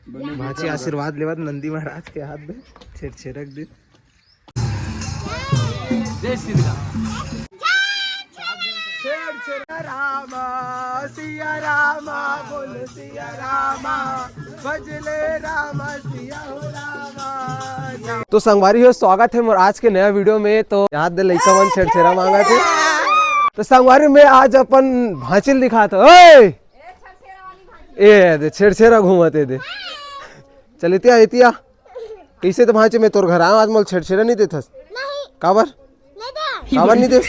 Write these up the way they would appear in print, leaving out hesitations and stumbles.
भाची आशीर्वाद लेवत नंदी महाराज के हाथ में छेड़छेड़क दे। जय श्री राम। छेड़ रामा सिया रामा बोल सिया रामा बजले रामा सिया हो रामा। तो संगवारी हो, स्वागत है मोर आज के नया वीडियो में। तो याद दे लइका मन छेड़छेड़ा मांगा थे, तो संगवारी में आज अपन भांचिल दिखा था। ए छेड़छेड़ा घूमते दे चल इतिया इतिया कैसे तो भांचे में तोर घर आया आज मोल छेड़छेड़ा नहीं देथस काबर काबर नहीं दे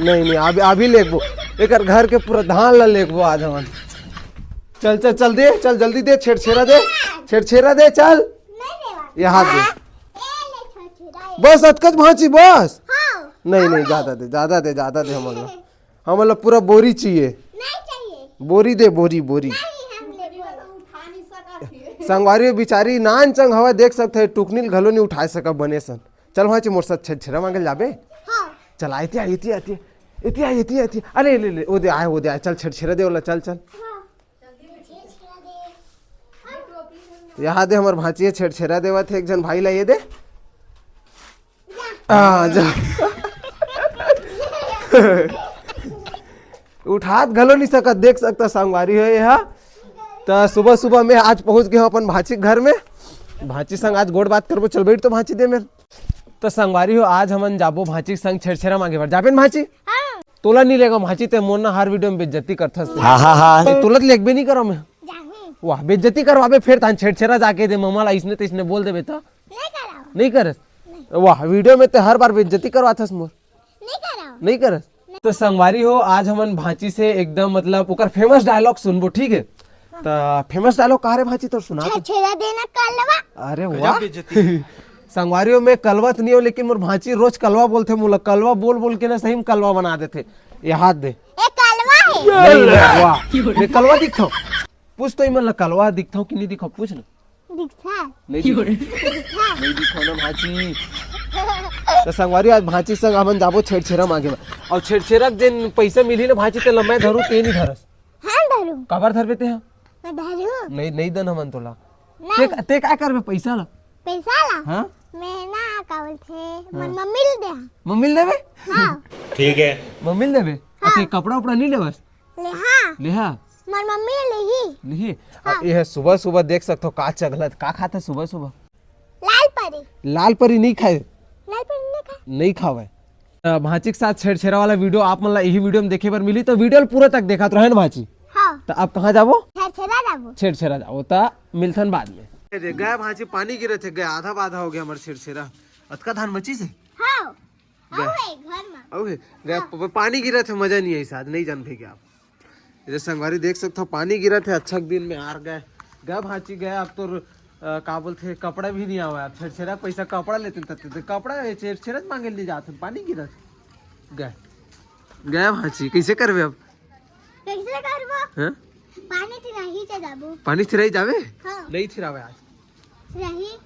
नहीं अभी लेखबो एक घर के प्रधान ला लेखबो आज हमन। चल चल चल दे, चल जल्दी दे, छेड़छेड़ा दे चल यहाँ दे बस अतकच भांची बस। नहीं ज्यादा दे हमला पूरा बोरी चाहिए। बोरी दे बोरी संगवारी बेचारी नान चंग हवा देख सकते टुकनील घलो नहीं उठा सका बने सन। चल वहाँ मोर साथ छेड़छेड़ा मांगे जाबे। चल इतिया अरे ले ओ दे आए चल छेड़छेड़ा दे वाला चल यहाँ दे हमार भांची छेड़छेड़ा देवा थे एक जन भाई ला ये दे जा उठात घलो नहीं सकत देख सकता संगवारी है यहाँ। तो सुबह में आज पहुंच गए अपन भांची घर में। भांची संग आज गोड़ बात करबो, चल बैठ तो भांची दे मेरे। तो संगवारी हो आज हमन जाबो भांची संग छेड़छेड़ा मांगे बर जाबे न भांची। तोला नहीं लेगा भांची ते मोर ना हर वीडियो में बेइज्जती करथस। तोला लेगबे नहीं करो मैं वाह बेइज्जती करवाबे फिर तान छेड़छेड़ा जाके दे मम्मा ला इसने तिसने बोल देबे तो नहीं करस। वाह वीडियो में ते हर बार बेइज्जती करवाथस मोर नहीं करस। तो संगवारी हो आज हमन भांची से एकदम मतलब ओकर फेमस डायलॉग सुनबो, ठीक है। तो फेमस डायलॉग कहा रे भांची तो सुना छेड़ा देना कलवा। अरे वाह संगवारी हो मैं कलवत नहीं हो लेकिन मोर भांची रोज कलवा बोलते मोला कलवा बोल के ना सही में कलवा बना देते। ये हाथ दे कलवा है वाह मैं कलवा दिखता हूँ पूछ तो इमन कलवा दिखता हूँ कि नहीं दिखा पूछ ना नहीं दिखा ना भांची। तो संगवारी आज भांची संग हमन जाबो छेड़छेड़ा मांगे और छेड़छेड़ा जिन पैसा मिली ना भांची ते लम्बा धरू ते नहीं धरस। हां धरू काबर धरबे ते मैं धरू नहीं दन हमन तोला ते का करबे पैसा ला हां मैं ना का बोलथे मन मम्मी देबे हां ठीक है मम्मी देबे ते कपड़ा उपड़ा नहीं लेबस ले हां मन मम्मी लेही ये सुबह देख सकते हो का चगलत का खाता सुबह लाल परी नहीं खाए नहीं खावे। भांची के साथ छेड़छेड़ा वाला वीडियो आप मन ला यही वीडियो में देखे बर मिली तो वीडियो पूरा तक देखा तो रहे ना भांची। तो अब कहाँ जाबो छेड़छेड़ा जाबो तो मिलथन बाद में। गया भांची पानी गिरे थे गया आधा हो गया हमारे छेड़छेड़ा अतका धान मची से गया पानी गिरा थे मजा नहीं आई शायद नहीं जान भे आप इधर संगवारी देख सकते हो पानी गिरा थे अच्छा दिन में हार गए भांची गए। अब तो का बोलते कपड़ा भी नहीं आवा छेड़छेड़ा पैसा कपड़ा लेते कपड़ा छेड़छेड़ा मांगे ले जाते पानी गिरा गया भांची कैसे करबे अब कैसे करबो पानी थिराई जाबे नहीं थिरावे आज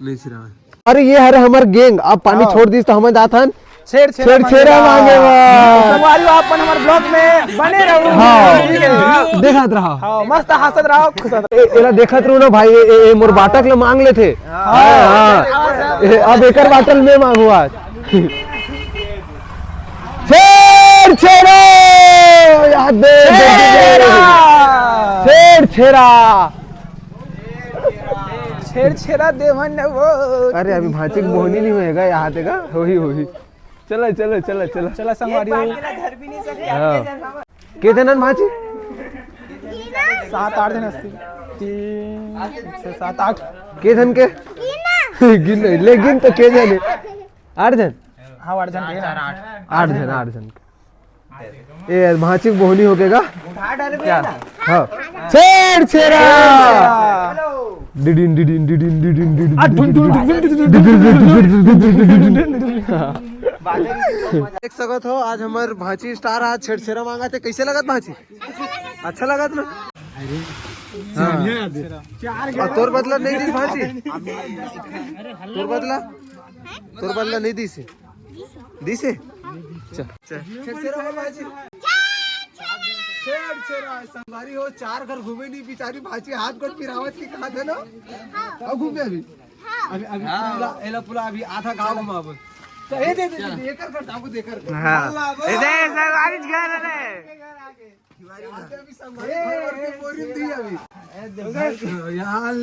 नहीं थिरावे। अरे ये हरे हमर गैंग अब पानी छोड़ दी तो हम जाथन छेड़छेड़ा मांगे संगवारी अपन हमारे ब्लॉग में बने रहो। हां देखत रहो हां मस्त हंसत रहो खुश एला देखत रहो ना भाई ए मोर बाटक ले मांग ले थे। हां अब एकर बाटल में मांगू आज छेड़छेड़ा याद दे छेड़छेड़ा देवन वो। अरे अभी भांची की बोहनी नहीं होएगा यहाँ देगा होही चला संगवारी घर भी नहीं सके हां के दिन भांची 7-8 दिन असती 3 7 8 के दिन के गिन लेकिन तो के दिन 8 दिन हां 8 जन 8 जन ए भांची की बोहनी होकेगा उठा डाले क्या हां छेड़छेड़ा डिडिन देख सकत हो आज हमार भांची स्टार आज छेड़छेड़ा मांगा थे कैसे लगत भांची अच्छा लगत ना। तोर बदला नहीं दी भांची तोर बदला नहीं दी से चल छेड़छेड़ा भांची छेड़ा संगवारी हो 4 घर घूमे नहीं बेचारी भाची हाथ गोड़ पिरावत की कहा था ना। अब घूमे अभी अभी एला पूरा अभी आधा गांव घुमा बोल तो ये दे देकर कर आपको देकर हां ये दे संगवारी घर रे अभी संगवारी घर के बोरी दी अभी यार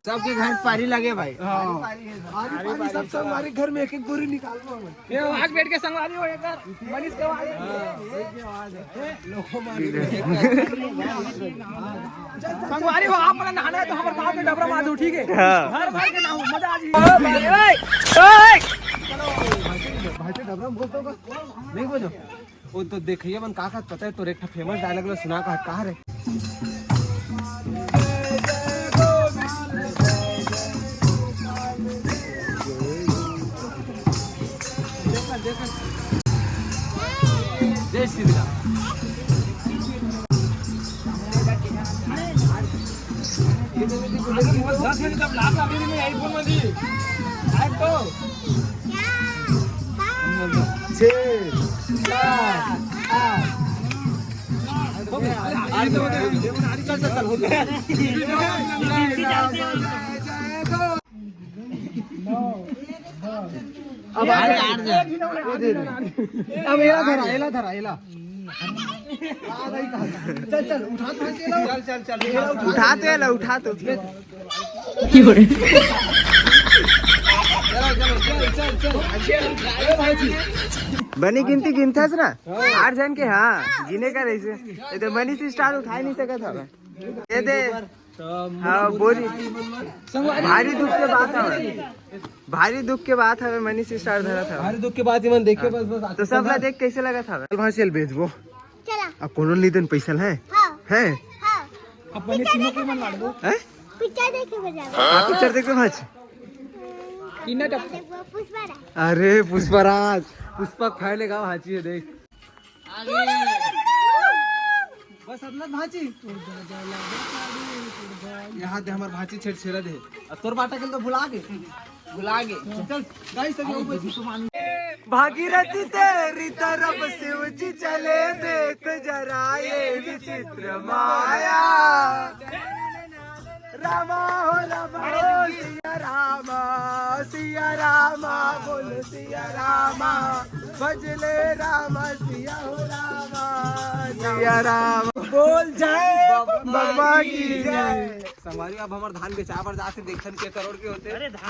सबके घर पारी लगे भाई। पारी सब संगवारी घर में एक एक बोरी निकाल लो ये आग बैठ के संगवारी हो एक मनीष के आवाज संगवारी हो आप नहाना है तो हमारे गांव में डबरा मार दो ठीक है हर भाई के नाम मजा आ जाएगी। भाई से डबरा बोलता होगा नहीं बोलो वो तो देखिए मन का पता है तो एक फेमस डायलॉग में सुना कहा रे जय श्री राम। अब एला धरा एला चल चल उठा उठा तो बनी गिनती गिनता ना 8 जन के हाँ गिने का रही ये तो बनी से स्टार उठा नहीं सका था ये दे हाँ बोरी भारी दुख के बात है मनी से स्टार धरा था भारी दुख के बाद मन देखे बस तो सब ला देख कैसे लगा था वहां से भेजबो अब कोनो लीदन पैसा है है अपने तीनों के मन लाड़ दो हैं पिक्चर देखे बजा पिक्चर देखे भाच किन्ना टप पुष्पराज अरे पुष्पराज पुष्पक फैलेगा भाची है देख बस अपना भाची यहाँ दे हमार भाची छेड़छेड़ा दे तोर बाटा के तो भुला गे चल गाइस भागीरथी तेरी तरफ शिव जी चले देख जरा ये विचित्र माया रामा हो सिया रामा बोल सिया रामा भजले रामा सिया हो रामा सिया रामा बोल जाए बाबा की जय। संगवारी अब हमार धान बेचा पर जाते देखन के करोड़ के होते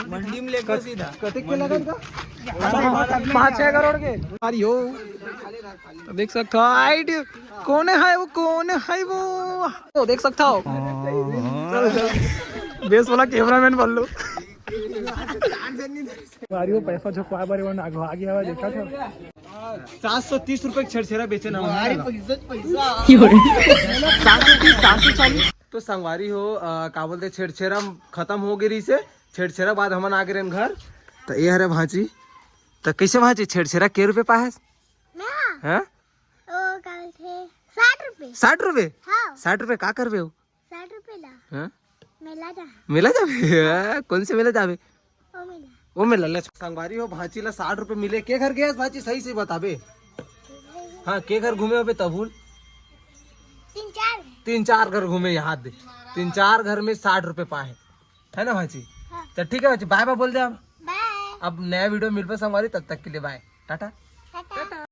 मंडी में लेकर सीधा कतेक के लगन का 5-6 करोड़ के अरे यो देख सकते हो हाइट कौन है वो तो देख सकता हो बेस वाला कैमरामैन बोल लो मारियो पैसा झपका बारे वन आगे हवा देखा था 730 रुपए छेड़छेड़ा बेचे ना हमारी पैसा 730 तो संगवारी हो का बोलते छेड़छेड़ा खत्म हो गई से छेड़छेड़ा बाद हमन आ गए घर तो ये हरे भाजी तो कैसे भाजी छेड़छेड़ा के रुपए पाए हैं ओ कल थे 60 रुपए 60 रुपए हाँ 60 रुपए का करबे हो 60 रुपए ला हैं मेला जा जाबे कौन से मेला जाबे ओ मेला वो मेला ले संगवारी हो भाजी ला 60 रुपए मिले के घर गए भाजी सही से बताबे हाँ के घर घूमे हो तबुल 3-4 घर घूमे यहाँ दे 3-4 घर में 60 रुपए पाए है ना भाजी हाँ। तो ठीक है भाजी बाय बाय बोल दे अब बाय अब नया वीडियो मिल पे संगवारी तब तक के लिए बाय टाटा।